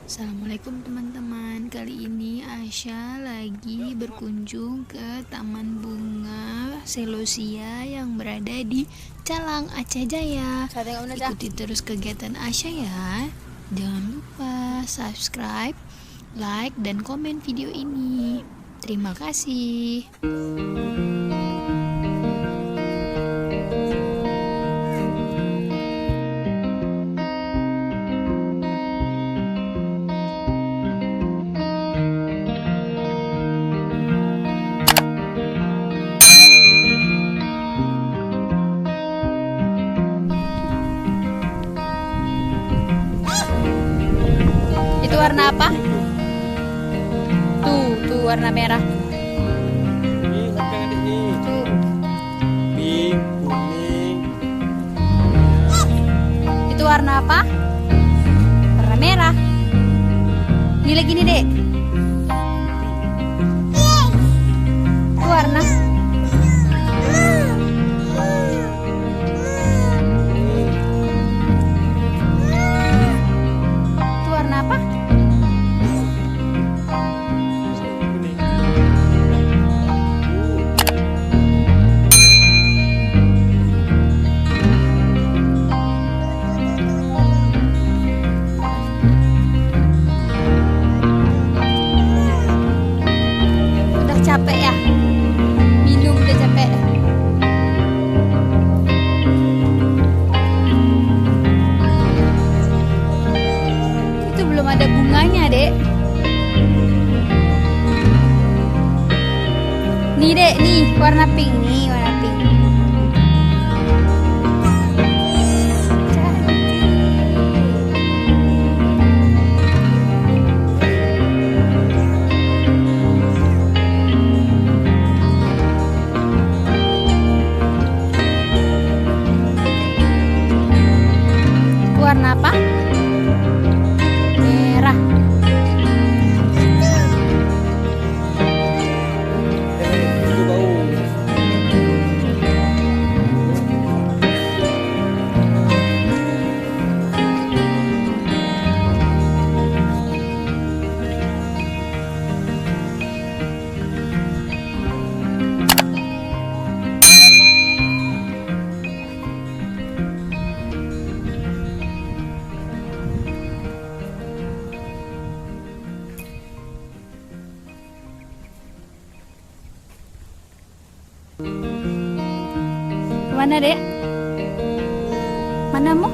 Assalamualaikum teman-teman. Kali ini Asya lagi berkunjung ke Taman Bunga Selosia yang berada di Calang, Aceh Jaya. Ikuti terus kegiatan Asya ya. Jangan lupa subscribe, like, dan komen video ini. Terima kasih. Itu warna apa? Tuh warna merah. Ini sampai adik nih. Tuh. Pink, kuning. Itu warna apa? Warna merah. Ini lagi nih, Dek. Itu warna. Itu warna apa? Kuning. Udah capek ya? Minum udah capek. Itu belum ada bunganya, Dek. Nih, Dek, nih warna pink, nih warna pink. Warna apa? Merah. Itu bau. Mana, Dek? Mana, Mu?